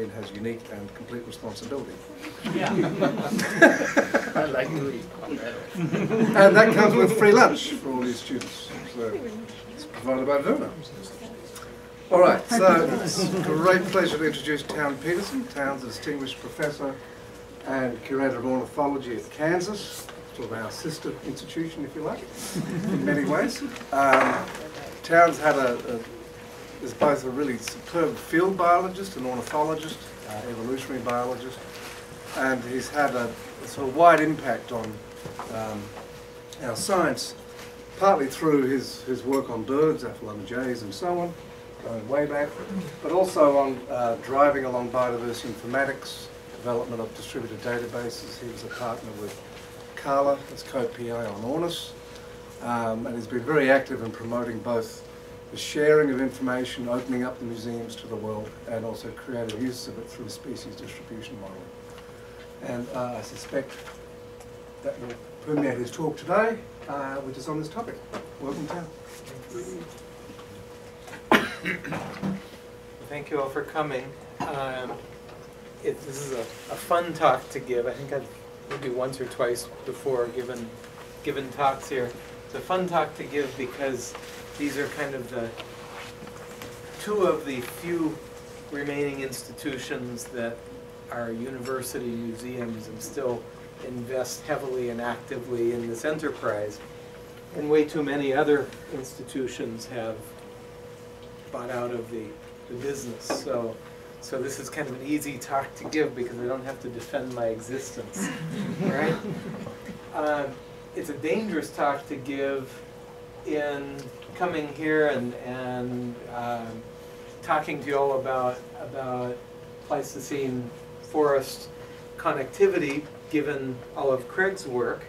has unique and complete responsibility. Yeah. I like to eat. And that comes with free lunch for all these students. So it's provided by Verna. All right, so it's a great pleasure to introduce Townsend Peterson. Towns is a distinguished professor and curator of ornithology at Kansas, sort of our sister institution, if you like, in many ways. Towns had is both a really superb field biologist, an ornithologist, evolutionary biologist, and he's had a sort of wide impact on our science, partly through his work on birds, Apheloma jays and so on, going way back, but also on driving along biodiversity informatics, development of distributed databases. He was a partner with Carla as co-PI on Ornis, and he's been very active in promoting both the sharing of information, opening up the museums to the world, and also creative use of it through the species distribution model. And I suspect that will permeate his talk today, which is on this topic. Welcome, Tom. Thank you all for coming. This is a fun talk to give. I think I've maybe once or twice before given talks here. It's a fun talk to give because these are kind of the two of the few remaining institutions that are university museums and still invest heavily and actively in this enterprise. And way too many other institutions have bought out of the business. So this is kind of an easy talk to give because I don't have to defend my existence, right? It's a dangerous talk to give in coming here and talking to you all about Pleistocene forest connectivity, given all of Craig's work,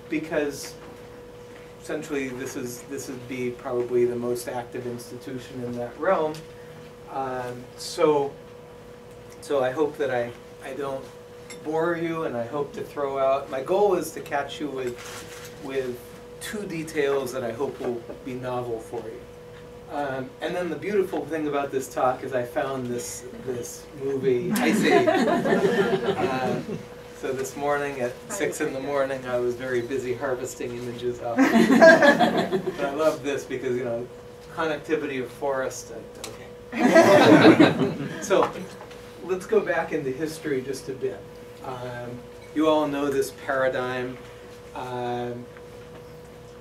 because essentially this would be probably the most active institution in that realm. So I hope that I don't bore you, and I hope to throw out. My goal is to catch you with two details that I hope will be novel for you. And then the beautiful thing about this talk is I found this movie, Ice Age. So this morning at 6 in the morning, I was very busy harvesting images of it. But I love this because, you know, connectivity of forest. Okay. So let's go back into history just a bit. You all know this paradigm.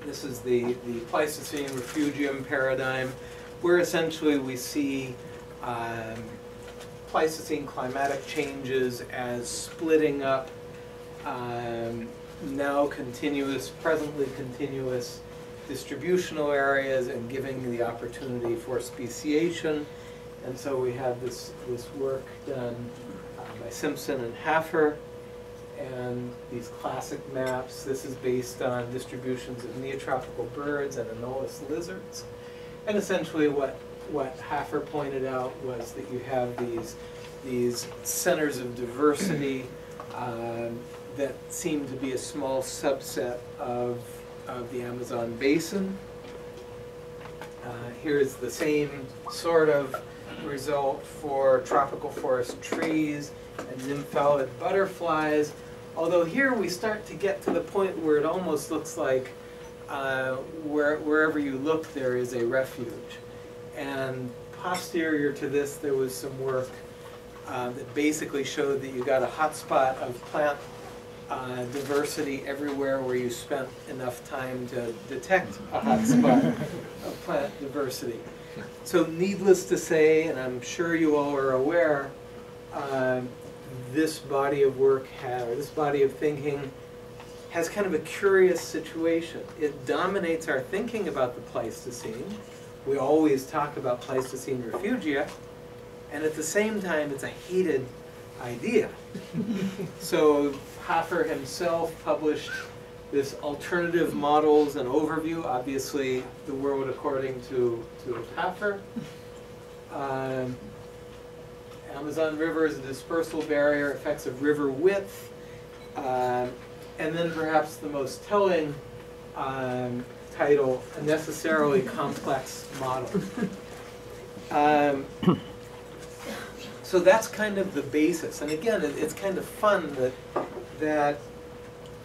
This is the Pleistocene refugium paradigm, where essentially we see Pleistocene climatic changes as splitting up now continuous, presently continuous distributional areas and giving the opportunity for speciation. And so we have this work done by Simpson and Haffer, and these classic maps. This is based on distributions of neotropical birds and anolis lizards. And essentially what Haffer pointed out was that you have these centers of diversity that seem to be a small subset of the Amazon basin. Here's the same sort of result for tropical forest trees and nymphalid butterflies. Although here we start to get to the point where it almost looks like wherever you look there is a refuge. And posterior to this there was some work that basically showed that you got a hotspot of plant diversity everywhere where you spent enough time to detect a hotspot of plant diversity. So needless to say, and I'm sure you all are aware, this body of work this body of thinking has kind of a curious situation. It dominates our thinking about the Pleistocene. We always talk about Pleistocene refugia, and at the same time it's a hated idea. So Haffer himself published this alternative models and overview, obviously the world according to Haffer. Amazon River is a dispersal barrier, effects of river width, and then perhaps the most telling title, a necessarily complex model. So that's kind of the basis. And again, it's kind of fun that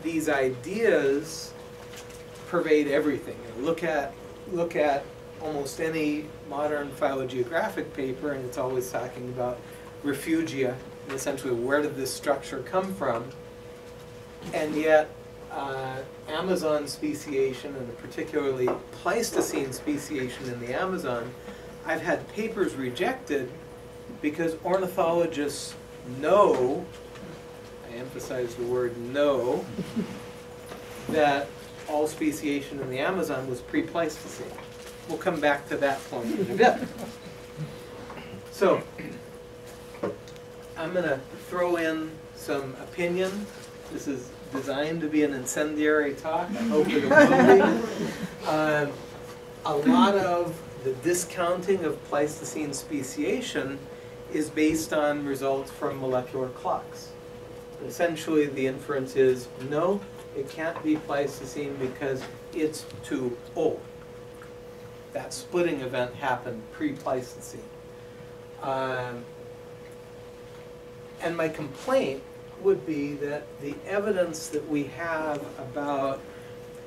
these ideas pervade everything. You look at almost any modern phylogeographic paper, and it's always talking about refugia, and essentially where did this structure come from? And yet, Amazon speciation, and particularly Pleistocene speciation in the Amazon, I've had papers rejected because ornithologists know, I emphasize the word know, that all speciation in the Amazon was pre-Pleistocene. We'll come back to that point in a bit. So, I'm going to throw in some opinion. This is designed to be an incendiary talk. I hope it will be. A lot of the discounting of Pleistocene speciation is based on results from molecular clocks. Essentially, the inference is, no, it can't be Pleistocene because it's too old. That splitting event happened pre-Pleistocene. And my complaint would be that the evidence that we have about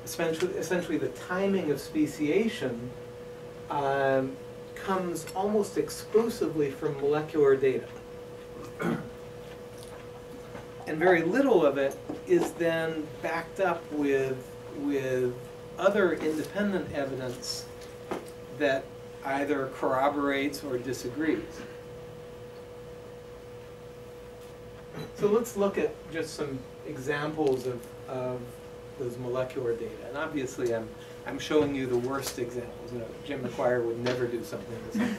essentially the timing of speciation comes almost exclusively from molecular data. And very little of it is then backed up with other independent evidence that either corroborates or disagrees. So let's look at just some examples of those molecular data. And obviously I'm showing you the worst examples. You know, Jim McGuire would never do something this way.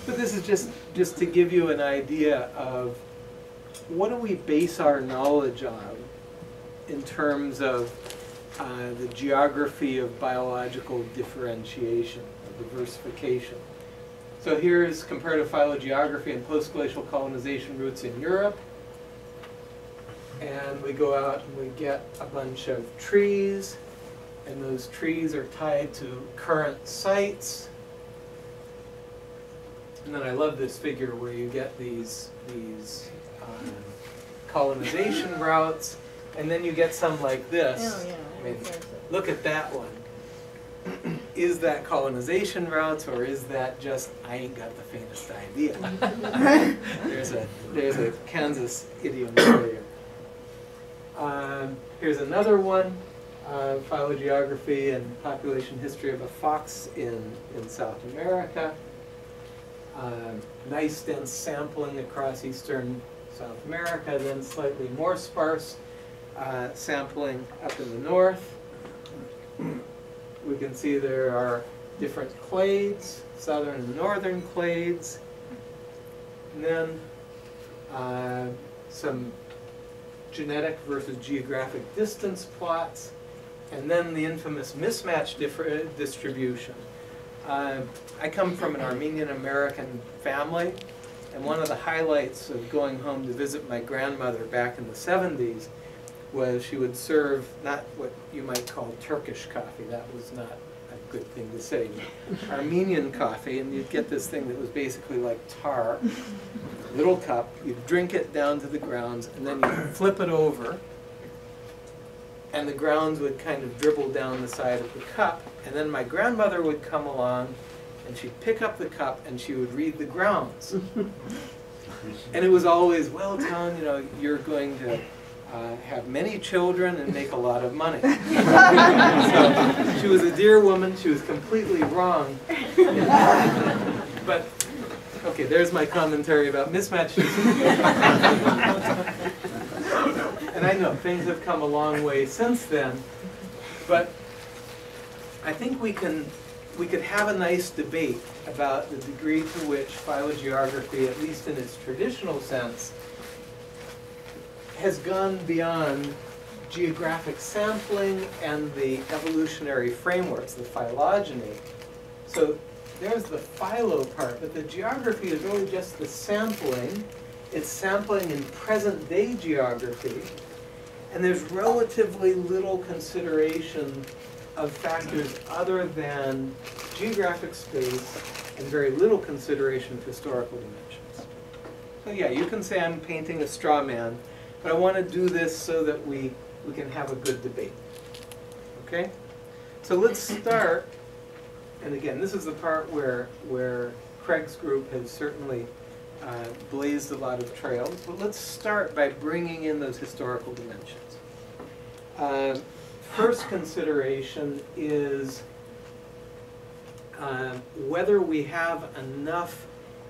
But this is just to give you an idea of what do we base our knowledge on in terms of the geography of biological differentiation, or diversification. So here's comparative phylogeography and post-glacial colonization routes in Europe. And we go out and we get a bunch of trees, and those trees are tied to current sites. And then I love this figure where you get these colonization routes, and then you get some like this. Oh, yeah. I mean, look at that one. Is that colonization routes, or is that just, I ain't got the faintest idea? There's a Kansas idiom for you. Here's another one, phylogeography and population history of a fox in South America. Nice dense sampling across eastern South America, then slightly more sparse sampling up in the north. We can see there are different clades, southern and northern clades. And then some genetic versus geographic distance plots. And then the infamous mismatch distribution. I come from an Armenian-American family, and one of the highlights of going home to visit my grandmother back in the 70s was she would serve not what you might call Turkish coffee. That was not a good thing to say. Armenian coffee, and you'd get this thing that was basically like tar, little cup. You'd drink it down to the grounds, and then you'd flip it over, and the grounds would kind of dribble down the side of the cup. And then my grandmother would come along, and she'd pick up the cup, and she would read the grounds. And it was always, well, Town, you know, you're going to have many children and make a lot of money. So she was a dear woman. She was completely wrong. But, okay, there's my commentary about mismatches. And I know things have come a long way since then, but I think we could have a nice debate about the degree to which phylogeography, at least in its traditional sense, has gone beyond geographic sampling and the evolutionary frameworks, the phylogeny. So there's the philo part, but the geography is really just the sampling. It's sampling in present-day geography, and there's relatively little consideration of factors other than geographic space and very little consideration of historical dimensions. So yeah, you can say I'm painting a straw man, but I want to do this so that we can have a good debate. Okay? So let's start, and again, this is the part where Craig's group has certainly blazed a lot of trails, but let's start by bringing in those historical dimensions. First consideration is whether we have enough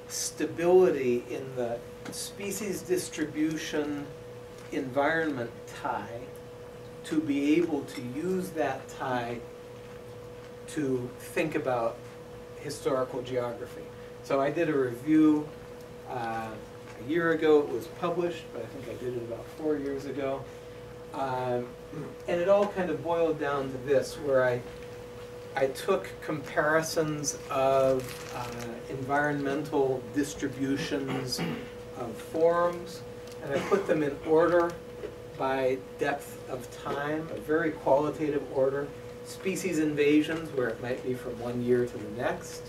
stability in the species distribution environment tie to be able to use that tie to think about historical geography. So I did a review a year ago. It was published, but I think I did it about 4 years ago. And it all kind of boiled down to this, where I took comparisons of environmental distributions of forms, and I put them in order by depth of time, a very qualitative order. Species invasions, where it might be from 1 year to the next,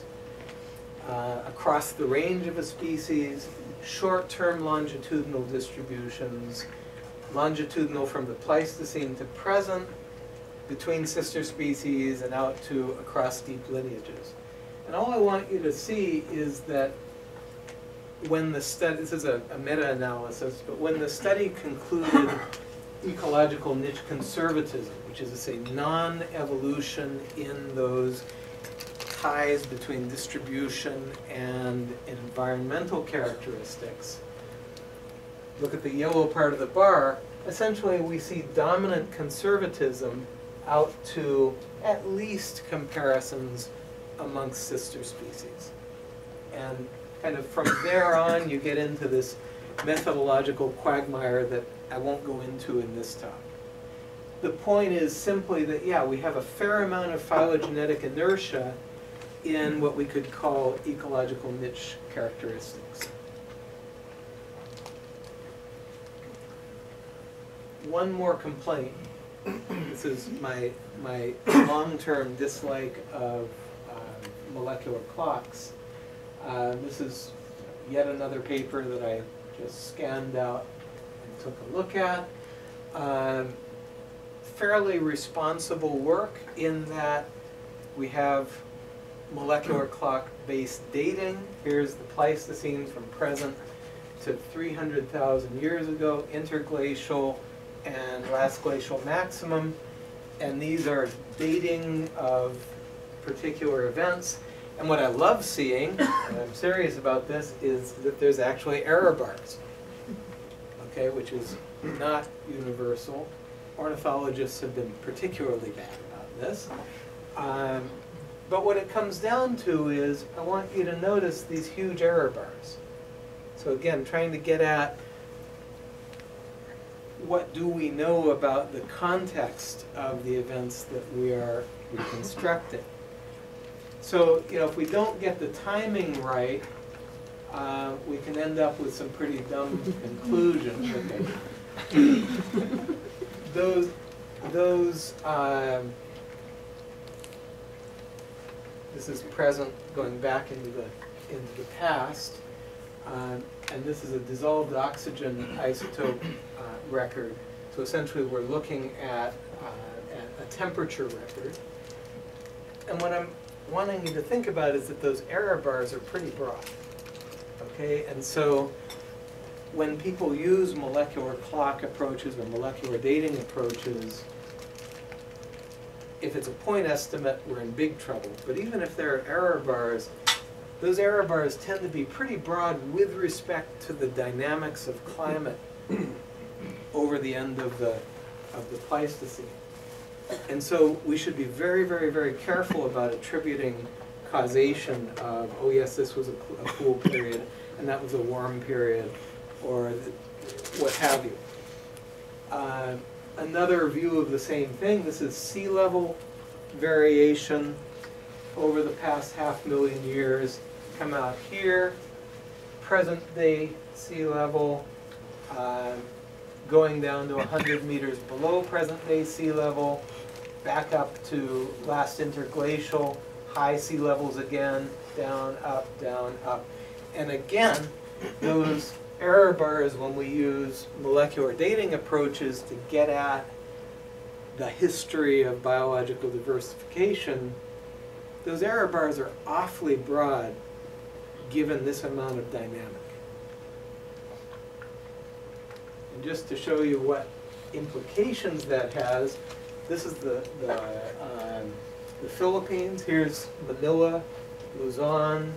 across the range of a species, short-term longitudinal distributions, longitudinal from the Pleistocene to present, between sister species, and out to across deep lineages. And all I want you to see is that when the study, this is a meta-analysis, but when the study concluded ecological niche conservatism, which is to say non-evolution in those ties between distribution and environmental characteristics, look at the yellow part of the bar, essentially we see dominant conservatism out to at least comparisons amongst sister species. And kind of from there on you get into this methodological quagmire that I won't go into in this talk. The point is simply that, yeah, we have a fair amount of phylogenetic inertia in what we could call ecological niche characteristics. One more complaint. This is my long-term dislike of molecular clocks. This is yet another paper that I just scanned out and took a look at. Fairly responsible work in that we have molecular clock-based dating. Here's the Pleistocene from present to 300,000 years ago, interglacial and last glacial maximum. And these are dating of particular events. And what I love seeing, and I'm serious about this, is that there's actually error bars, okay, which is not universal. Ornithologists have been particularly bad about this. But what it comes down to is, I want you to notice these huge error bars. So again, trying to get at what do we know about the context of the events that we are reconstructing. So, you know, if we don't get the timing right, we can end up with some pretty dumb conclusions. Okay. This is present going back into the past, and this is a dissolved oxygen isotope record. So essentially, we're looking at a temperature record. And what I'm wanting you to think about is that those error bars are pretty broad. Okay, and so when people use molecular clock approaches or molecular dating approaches, if it's a point estimate, we're in big trouble. But even if there are error bars, those error bars tend to be pretty broad with respect to the dynamics of climate over the end of the Pleistocene. And so we should be very, very, very careful about attributing causation of, oh yes, this was a cool period, and that was a warm period, or what have you. Another view of the same thing, this is sea level variation over the past 500,000 years. Come out here, present day sea level, going down to 100 meters below present day sea level, back up to last interglacial, high sea levels again, down, up, down, up. And again, those error bars, when we use molecular dating approaches to get at the history of biological diversification, those error bars are awfully broad given this amount of dynamic. And just to show you what implications that has, this is the Philippines. Here's Manila, Luzon,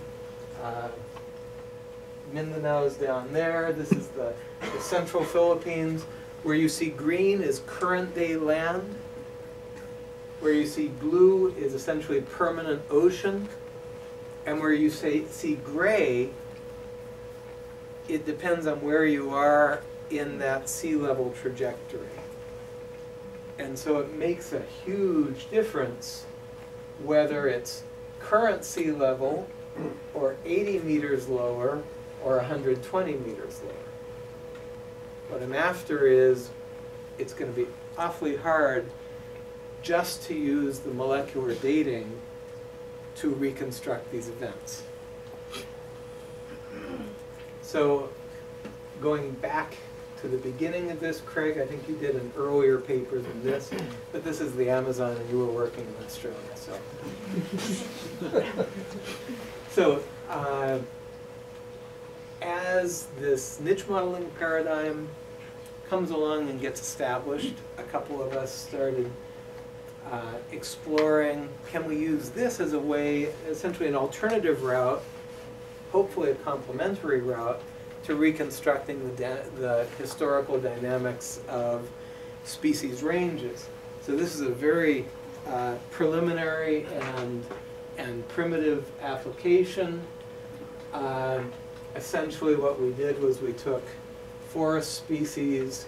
Mindanao is down there. This is the central Philippines. Where you see green is current day land. Where you see blue is essentially permanent ocean. And where you see gray, it depends on where you are in that sea level trajectory. And so it makes a huge difference whether it's current sea level or 80 meters lower or 120 meters lower. What I'm after is it's going to be awfully hard just to use the molecular dating to reconstruct these events. So going back to the beginning of this, Craig, I think you did an earlier paper than this, but this is the Amazon and you were working in Australia, so. As this niche modeling paradigm comes along and gets established, a couple of us started exploring, can we use this as a way, essentially an alternative route, hopefully a complementary route, to reconstructing the historical dynamics of species ranges. So this is a very preliminary and primitive application. Essentially what we did was we took forest species.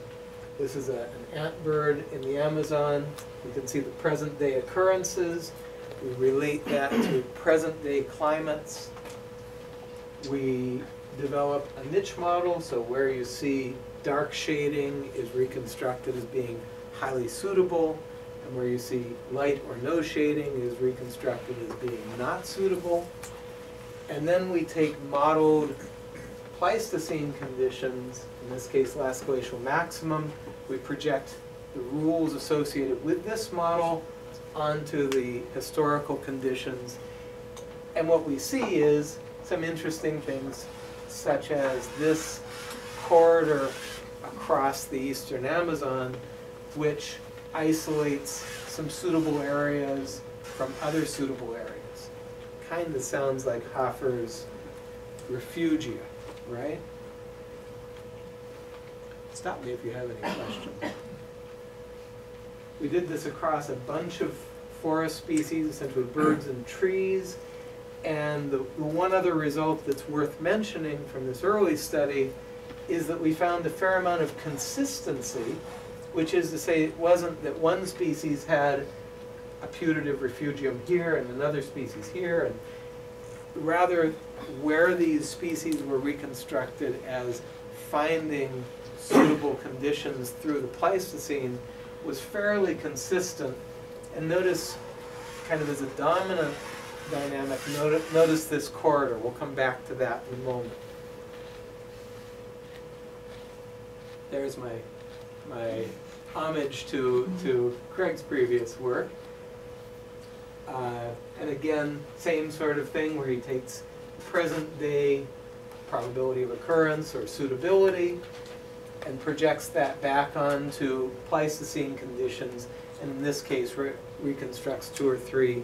This is an antbird in the Amazon. You can see the present day occurrences. We relate that to present day climates. We develop a niche model, so where you see dark shading is reconstructed as being highly suitable, and where you see light or no shading is reconstructed as being not suitable. And then we take modeled Pleistocene conditions, in this case last glacial maximum. We project the rules associated with this model onto the historical conditions. And what we see is some interesting things, such as this corridor across the eastern Amazon, which isolates some suitable areas from other suitable areas. Kind of sounds like Hoffer's refugia, right? Stop me if you have any questions. We did this across a bunch of forest species, essentially birds and trees. And the one other result that's worth mentioning from this early study is that we found a fair amount of consistency, which is to say it wasn't that one species had a putative refugium here and another species here, and rather where these species were reconstructed as finding suitable conditions through the Pleistocene was fairly consistent. And notice, kind of as a dominant dynamic, notice this corridor. We'll come back to that in a moment. There's my homage to Craig's previous work. And again, same sort of thing where he takes present day probability of occurrence or suitability and projects that back onto Pleistocene conditions, and in this case reconstructs 2 or 3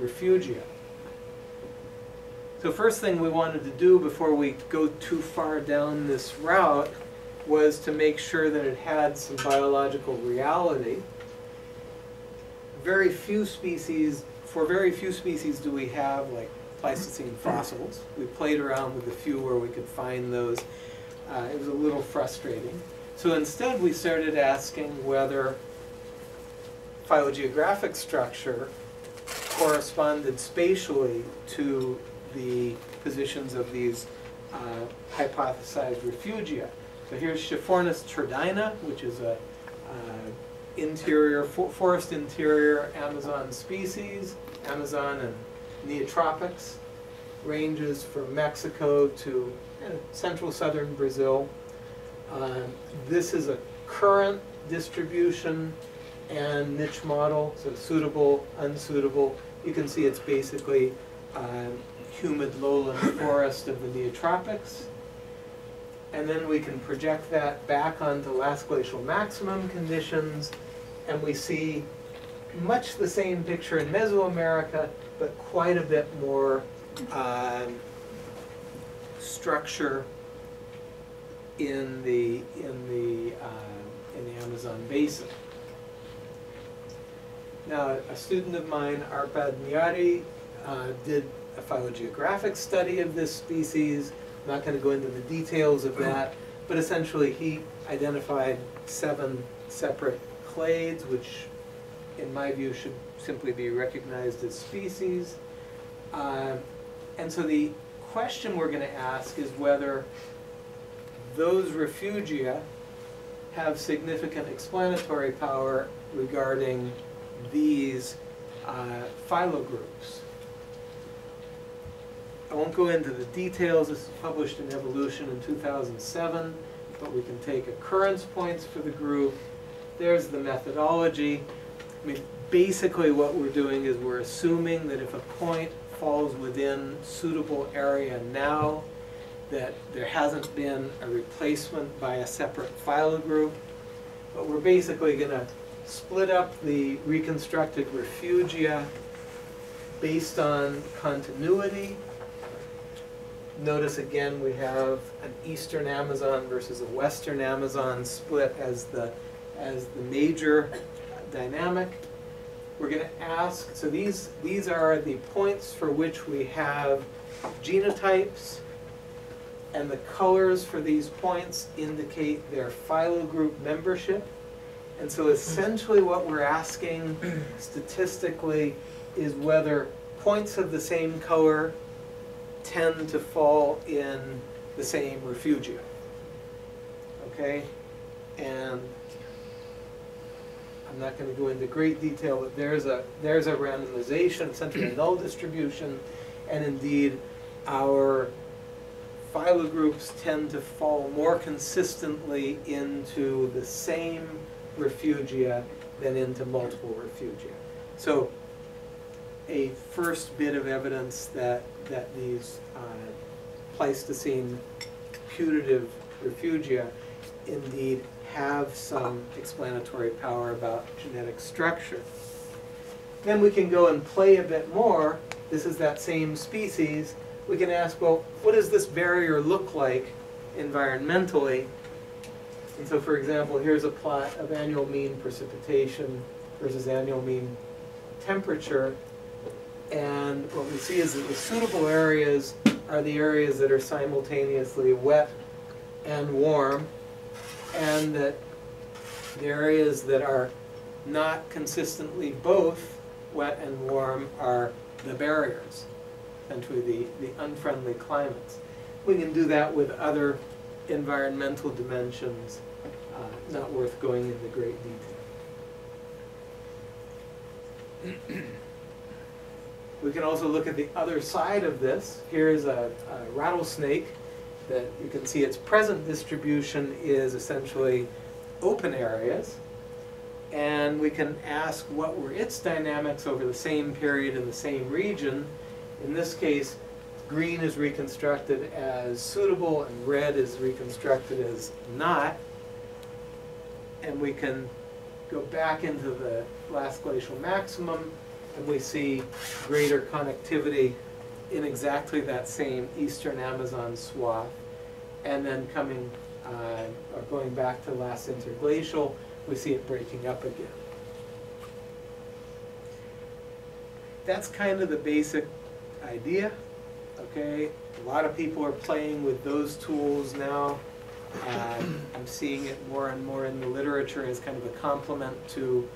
refugia. So first thing we wanted to do before we go too far down this route was to make sure that it had some biological reality. For very few species do we have like Pleistocene fossils. We played around with a few where we could find those. It was a little frustrating. So instead we started asking whether phylogeographic structure corresponded spatially to the positions of these hypothesized refugia. So here's Chiphonis turdina, which is a forest interior Amazon species, Amazon and Neotropics. ranges from Mexico to central southern Brazil. This is a current distribution and niche model, so suitable, unsuitable. You can see it's basically humid lowland forest of the neotropics. And then we can project that back onto last glacial maximum conditions, and we see much the same picture in Mesoamerica, but quite a bit more structure in the Amazon basin. Now, a student of mine, Arpad Miari, did a phylogeographic study of this species. I'm not going to go into the details of that, but essentially he identified 7 separate clades, which in my view should simply be recognized as species. And so the question we're going to ask is whether those refugia have significant explanatory power regarding these phylogroups. I won't go into the details. This is published in Evolution in 2007, but we can take occurrence points for the group. There's the methodology. I mean, basically what we're doing is we're assuming that if a point falls within suitable area now, that there hasn't been a replacement by a separate phylogroup. But we're basically going to split up the reconstructed refugia based on continuity. Notice again we have an eastern Amazon versus a western Amazon split as the major dynamic. We're going to ask, so these are the points for which we have genotypes, and the colors for these points indicate their phylogroup membership. And so essentially what we're asking statistically is whether points of the same color tend to fall in the same refugia. Okay? And I'm not going to go into great detail, but there's a randomization, essentially a null distribution, and indeed our phylogroups tend to fall more consistently into the same refugia than into multiple refugia. So a first bit of evidence that these Pleistocene putative refugia indeed have some explanatory power about genetic structure. Then we can go and play a bit more. This is that same species. We can ask, well, what does this barrier look like environmentally? And so, for example, here's a plot of annual mean precipitation versus annual mean temperature. And what we see is that the suitable areas are the areas that are simultaneously wet and warm, and that the areas that are not consistently both wet and warm are the barriers, essentially the unfriendly climates. We can do that with other environmental dimensions, not worth going into great detail. We can also look at the other side of this. Here's a rattlesnake that you can see its present distribution is essentially open areas. And we can ask what were its dynamics over the same period in the same region. In this case, green is reconstructed as suitable and red is reconstructed as not. And we can go back into the last glacial maximum, and we see greater connectivity in exactly that same eastern Amazon swath. And then coming, or going back to last interglacial, we see it breaking up again. That's kind of the basic idea, okay? A lot of people are playing with those tools now. I'm seeing it more and more in the literature as kind of a complement to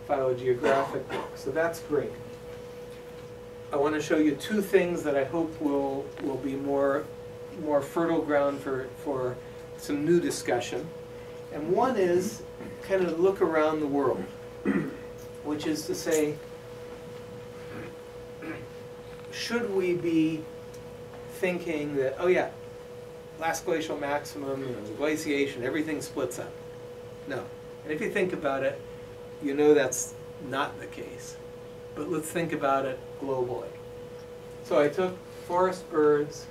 phylogeographic work, so that's great. I want to show you two things that I hope will be more fertile ground for some new discussion. And one is kind of look around the world, which is to say, should we be thinking that, oh yeah, last glacial maximum, the glaciation, everything splits up. No. And if you think about it, you know that's not the case. But let's think about it globally. So I took forest birds.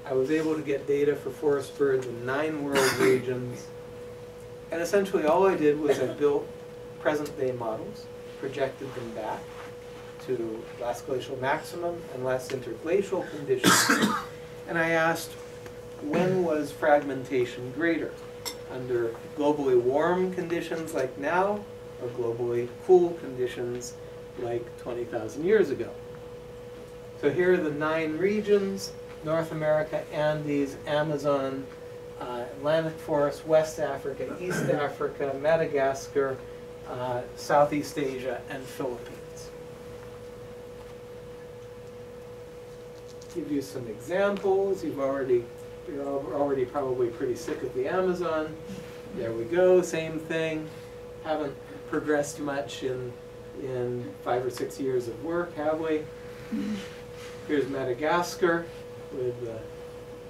I was able to get data for forest birds in 9 world regions. And essentially all I did was I built present-day models, projected them back to last glacial maximum and last interglacial conditions. And I asked, when was fragmentation greater? Under globally warm conditions like now, or globally cool conditions like 20,000 years ago? So here are the 9 regions: North America, Andes, Amazon, Atlantic forest, West Africa, East Africa, Madagascar, Southeast Asia, and Philippines. Give you some examples. You're already probably pretty sick of the Amazon. There we go, same thing. Haven't progressed much in 5 or 6 years of work, have we? Here's Madagascar with the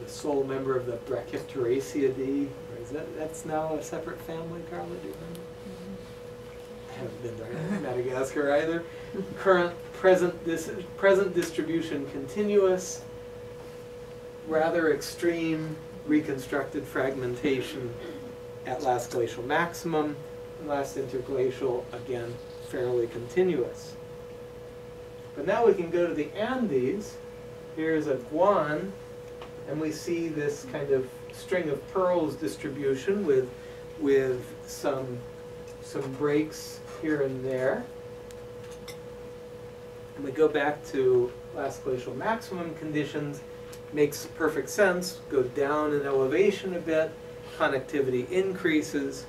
sole member of the Brachypteraceae. That's now a separate family, Carla, do you remember? I haven't been there in Madagascar either. Present distribution continuous, rather extreme reconstructed fragmentation at last glacial maximum, and last interglacial, again, fairly continuous. But now we can go to the Andes. Here's a guan, and we see this kind of string of pearls distribution with some breaks here and there. And we go back to last glacial maximum conditions. Makes perfect sense. Go down in elevation a bit, connectivity increases,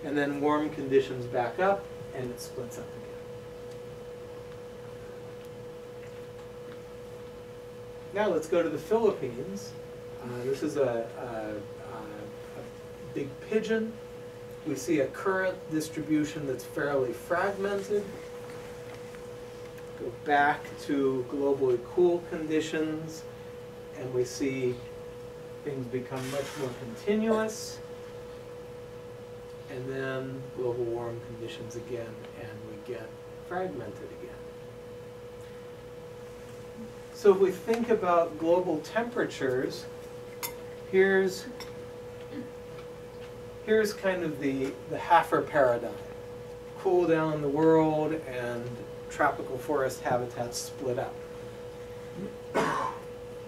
and then warm conditions back up, and it splits up again. Now let's go to the Philippines. This is a big pigeon. We see a current distribution that's fairly fragmented. Go back to globally cool conditions, and we see things become much more continuous. And then global warm conditions again, and we get fragmented again. So if we think about global temperatures, here's kind of the Hafer paradigm. Cool down the world and tropical forest habitats split up.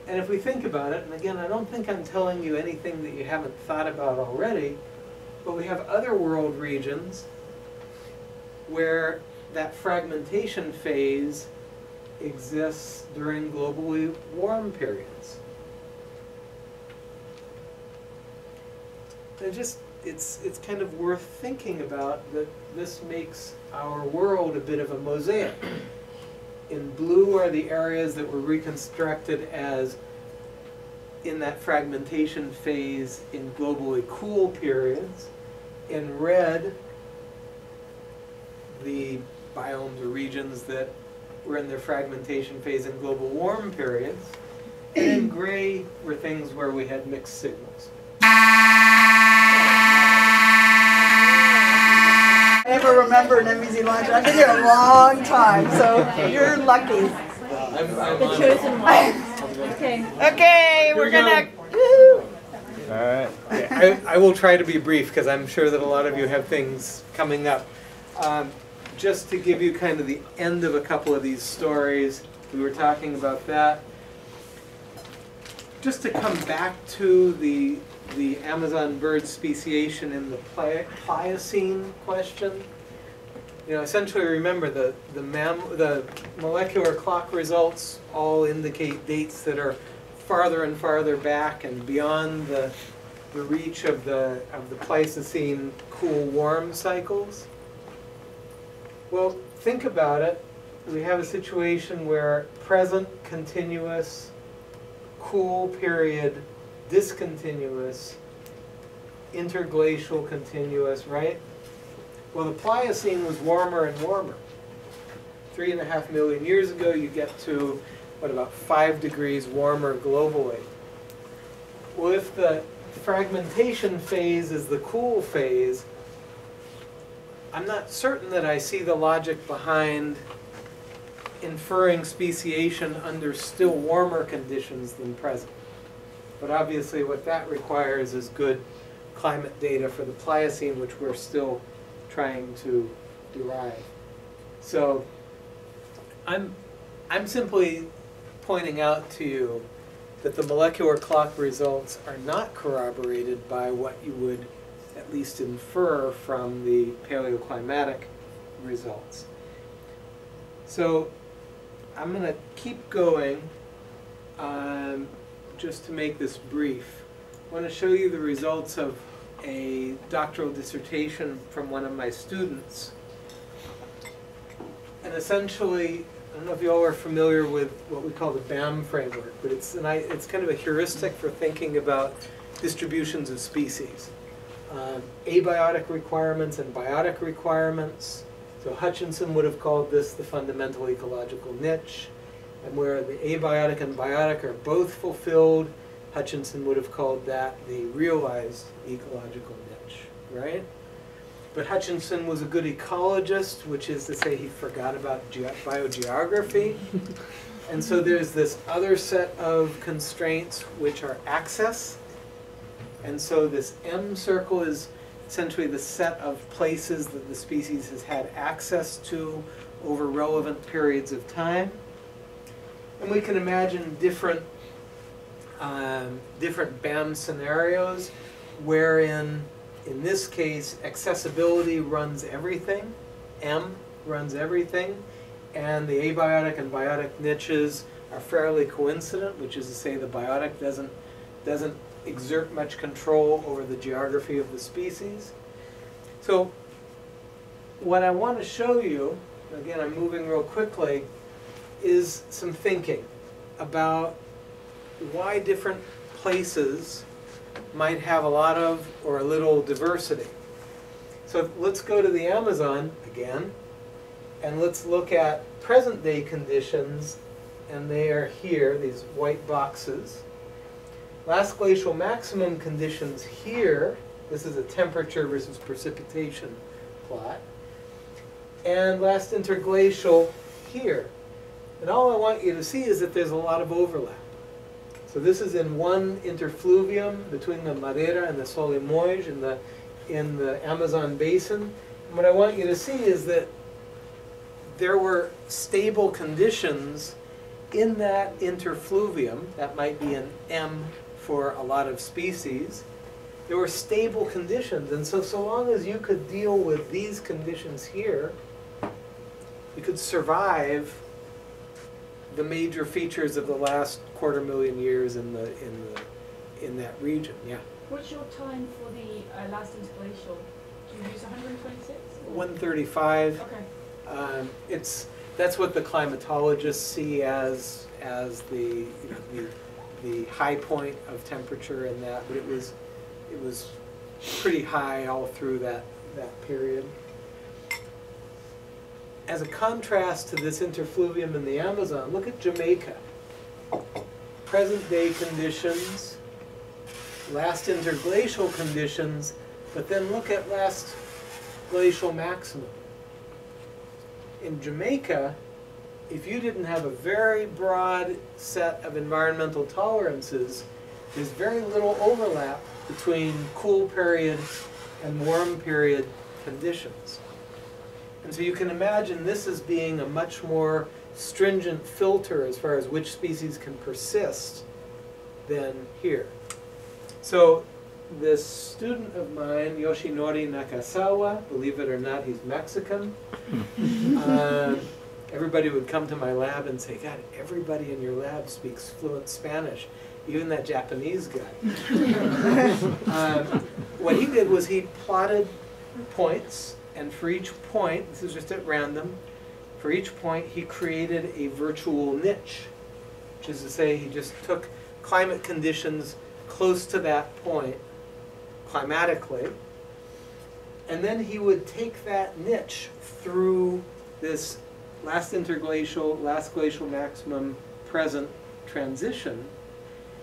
And if we think about it, and again, I don't think I'm telling you anything that you haven't thought about already, but we have other world regions where that fragmentation phase exists during globally warm periods. And it's kind of worth thinking about that this makes our world a bit of a mosaic. In blue are the areas that were reconstructed as in that fragmentation phase in globally cool periods. In red, the biomes or regions that were in their fragmentation phase in global warm periods. And in gray were things where we had mixed signals. I never remember an MVZ launch. I've been here a long time, so you're lucky. The chosen one. Okay. Okay, we're gonna. All right. I will try to be brief because I'm sure that a lot of you have things coming up. Just to give you kind of the end of a couple of these stories, we were talking about that. Just to come back to the Amazon bird speciation in the Pliocene question. You know, essentially remember the molecular clock results all indicate dates that are farther and farther back and beyond the reach of the Pleistocene cool-warm cycles. Well, think about it. We have a situation where present continuous, cool period, discontinuous, interglacial continuous, right? Well, the Pliocene was warmer and warmer. 3.5 million years ago, you get to what, about 5 degrees warmer globally. Well, if the fragmentation phase is the cool phase, I'm not certain that I see the logic behind inferring speciation under still warmer conditions than present. But obviously what that requires is good climate data for the Pliocene, which we're still trying to derive. So I'm simply pointing out to you that the molecular clock results are not corroborated by what you would at least infer from the paleoclimatic results. So I'm going to keep going just to make this brief. I want to show you the results of a doctoral dissertation from one of my students. And essentially, I don't know if you all are familiar with what we call the BAM framework, but it's kind of a heuristic for thinking about distributions of species. Abiotic requirements and biotic requirements. So Hutchinson would have called this the fundamental ecological niche. And where the abiotic and biotic are both fulfilled, Hutchinson would have called that the realized ecological niche, right? But Hutchinson was a good ecologist, which is to say he forgot about biogeography. And so there's this other set of constraints which are access. And so this M circle is essentially the set of places that the species has had access to over relevant periods of time. And we can imagine different BAM scenarios wherein, in this case, accessibility runs everything, M runs everything, and the abiotic and biotic niches are fairly coincident, which is to say the biotic doesn't exert much control over the geography of the species. So what I want to show you, again I'm moving real quickly, is some thinking about why different places might have a lot of or a little diversity. So let's go to the Amazon again, and let's look at present day conditions, and they are here, these white boxes. Last glacial maximum conditions here, this is a temperature versus precipitation plot, and last interglacial here. And all I want you to see is that there's a lot of overlap. So this is in one interfluvium between the Madeira and the Solimões in the Amazon basin. And what I want you to see is that there were stable conditions in that interfluvium. That might be an M for a lot of species. There were stable conditions, and so long as you could deal with these conditions here, you could survive the major features of the last 250,000 years in that region. Yeah. What's your time for the last interglacial? Do you use 126? 135. Okay. That's what the climatologists see as the the high point of temperature in that, but it was pretty high all through that period. As a contrast to this interfluvium in the Amazon, look at Jamaica. Present day conditions, last interglacial conditions, but then look at last glacial maximum. In Jamaica, if you didn't have a very broad set of environmental tolerances, there's very little overlap between cool period and warm period conditions. And so you can imagine this as being a much more stringent filter as far as which species can persist than here. So this student of mine, Yoshinori Nakasawa, believe it or not, he's Mexican. Everybody would come to my lab and say, God, everybody in your lab speaks fluent Spanish, even that Japanese guy. What he did was he plotted points, and for each point, this is just at random, for each point he created a virtual niche, which is to say he just took climate conditions close to that point, climatically, and then he would take that niche through this last interglacial, last glacial maximum, present transition,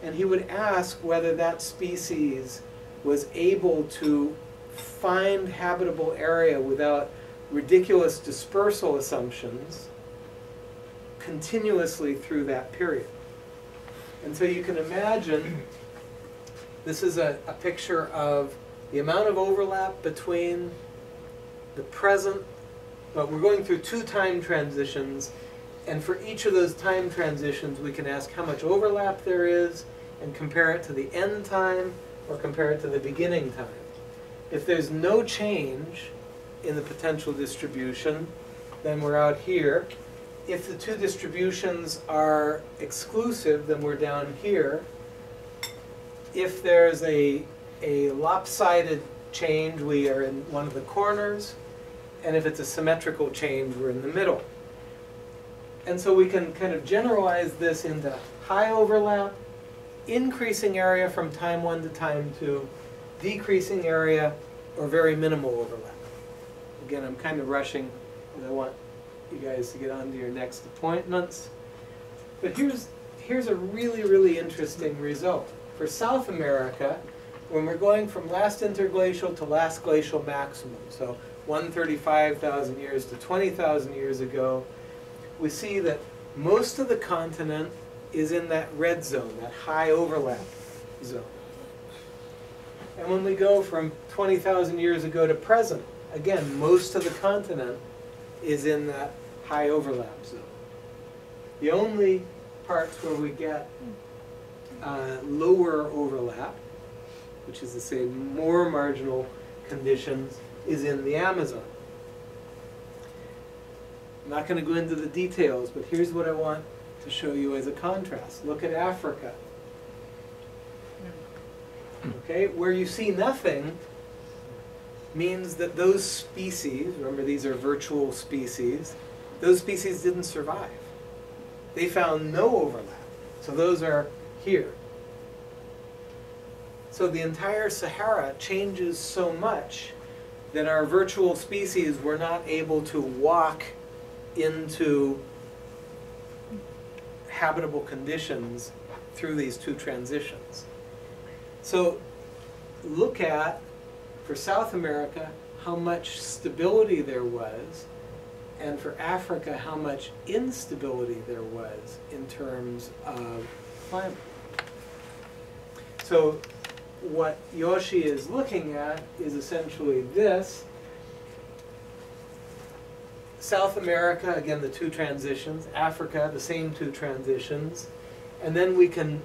and he would ask whether that species was able to find habitable area without ridiculous dispersal assumptions continuously through that period. And so you can imagine, this is a picture of the amount of overlap between the present, but we're going through 2 time transitions, and for each of those time transitions we can ask how much overlap there is and compare it to the end time or compare it to the beginning time. If there's no change in the potential distribution, then we're out here. If the 2 distributions are exclusive, then we're down here. If there's a lopsided change, we are in one of the corners. And if it's a symmetrical change, we're in the middle. And so we can kind of generalize this into high overlap, increasing area from time 1 to time 2, decreasing area, or very minimal overlap. Again, I'm kind of rushing because I want you guys to get on to your next appointments. But here's a really, really interesting result. For South America, when we're going from last interglacial to last glacial maximum, so 135,000 years to 20,000 years ago, we see that most of the continent is in that red zone, that high overlap zone. And when we go from 20,000 years ago to present, again, most of the continent is in that high overlap zone. The only parts where we get lower overlap, which is to say more marginal conditions, is in the Amazon. I'm not going to go into the details, but here's what I want to show you as a contrast. Look at Africa. Okay, where you see nothing means that those species, remember these are virtual species, those species didn't survive. They found no overlap. So those are here. So the entire Sahara changes so much that our virtual species were not able to walk into habitable conditions through these 2 transitions. So look at, for South America, how much stability there was, and for Africa, how much instability there was in terms of climate. So what Yoshi is looking at is essentially this. South America, again, the 2 transitions. Africa, the same 2 transitions. And then we can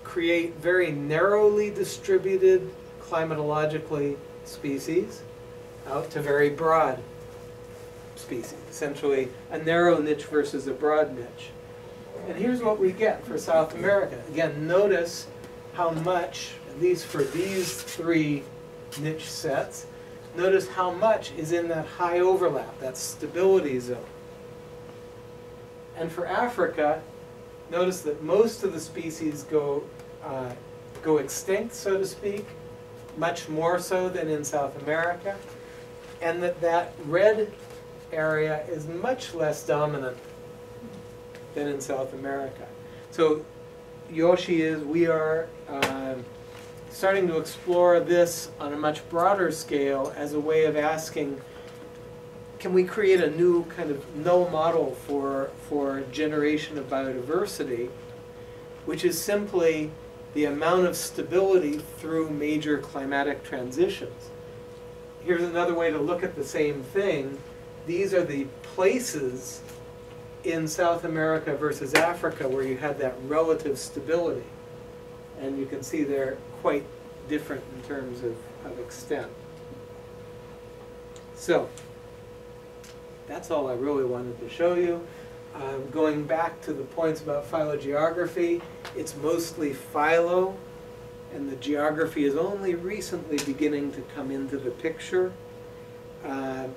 create very narrowly distributed climatologically species out to very broad species. Essentially a narrow niche versus a broad niche. And here's what we get for South America. Again, notice how much, at least for these 3 niche sets, notice how much is in that high overlap, that stability zone. And for Africa, notice that most of the species go extinct, so to speak, much more so than in South America, and that red area is much less dominant than in South America. So Yoshi we are starting to explore this on a much broader scale as a way of asking, can we create a new kind of null model for generation of biodiversity, which is simply the amount of stability through major climatic transitions. Here's another way to look at the same thing. These are the places in South America versus Africa where you had that relative stability. And you can see they're quite different in terms of extent. So, that's all I really wanted to show you. Going back to the points about phylogeography, it's mostly philo, and the geography is only recently beginning to come into the picture.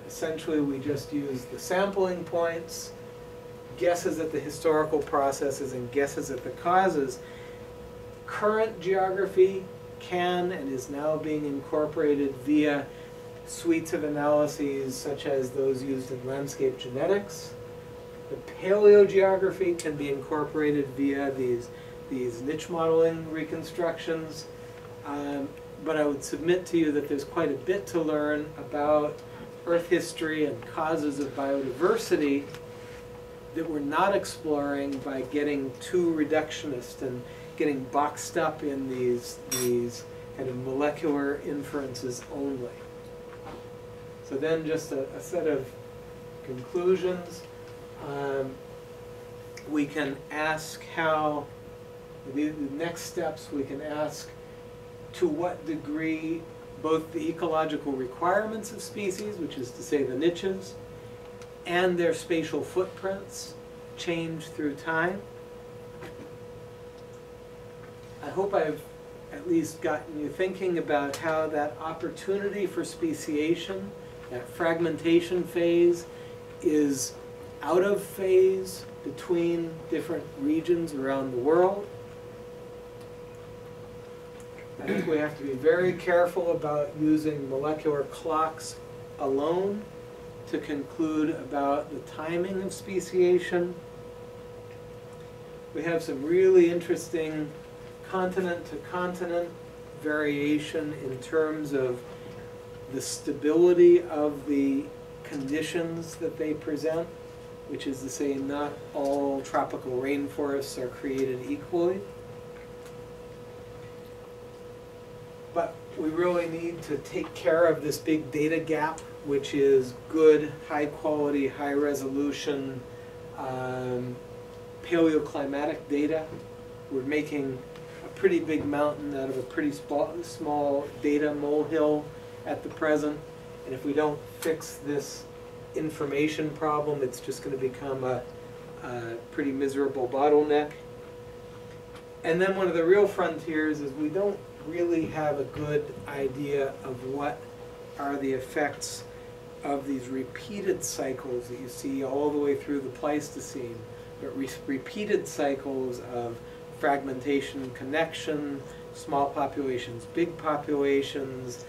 Essentially, we just use the sampling points, guesses at the historical processes, and guesses at the causes. Current geography can and is now being incorporated via suites of analyses such as those used in landscape genetics. The paleogeography can be incorporated via these niche modeling reconstructions. But I would submit to you that there's quite a bit to learn about Earth history and causes of biodiversity that we're not exploring by getting too reductionist and getting boxed up in these kind of molecular inferences only. So then just a set of conclusions. We can ask how, the next steps we can ask to what degree both the ecological requirements of species, which is to say the niches, and their spatial footprints change through time. I hope I've at least gotten you thinking about how that opportunity for speciation, that fragmentation phase, is out of phase between different regions around the world. I think we have to be very careful about using molecular clocks alone to conclude about the timing of speciation. We have some really interesting continent-to-continent variation in terms of the stability of the conditions that they present, which is to say not all tropical rainforests are created equally. But we really need to take care of this big data gap, which is good, high quality, high resolution paleoclimatic data. We're making a pretty big mountain out of a pretty small data molehill at the present. And if we don't fix this information problem, it's just going to become a pretty miserable bottleneck. And then one of the real frontiers is we don't really have a good idea of what are the effects of these repeated cycles that you see all the way through the Pleistocene, but repeated cycles of fragmentation, connection, small populations, big populations,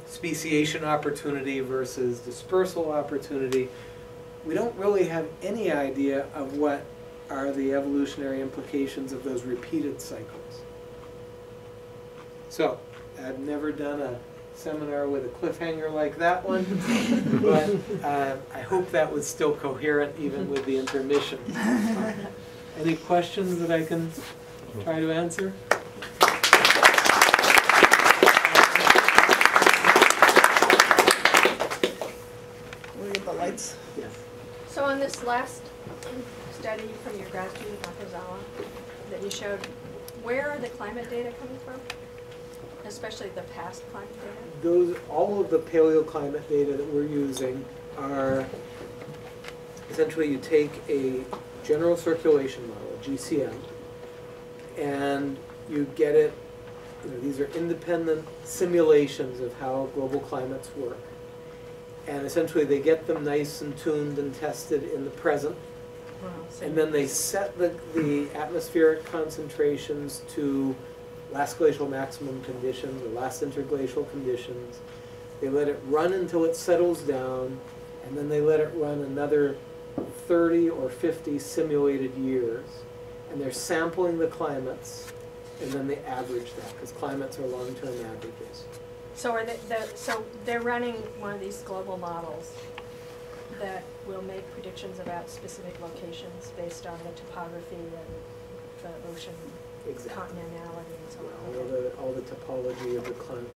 speciation opportunity versus dispersal opportunity. We don't really have any idea of what are the evolutionary implications of those repeated cycles. So, I've never done a seminar with a cliffhanger like that one, but I hope that was still coherent even with the intermission. Any questions that I can try to answer? We get the lights. Yes. So on this last study from your grad student, Dr. Zawa, that you showed, where are the climate data coming from? Especially the past climate data? All of the paleoclimate data that we're using are, essentially you take a general circulation model, a GCM, and you get it, these are independent simulations of how global climates work. And essentially they get them nice and tuned and tested in the present. Wow, And then they set the atmospheric concentrations to last glacial maximum conditions or last interglacial conditions. They let it run until it settles down, and then they let it run another 30 or 50 simulated years. And they're sampling the climates, and then they average that, because climates are long-term averages. So are so they're running one of these global models that will make predictions about specific locations based on the topography and the ocean Exactly. continentality and so on. All the topology of the climate.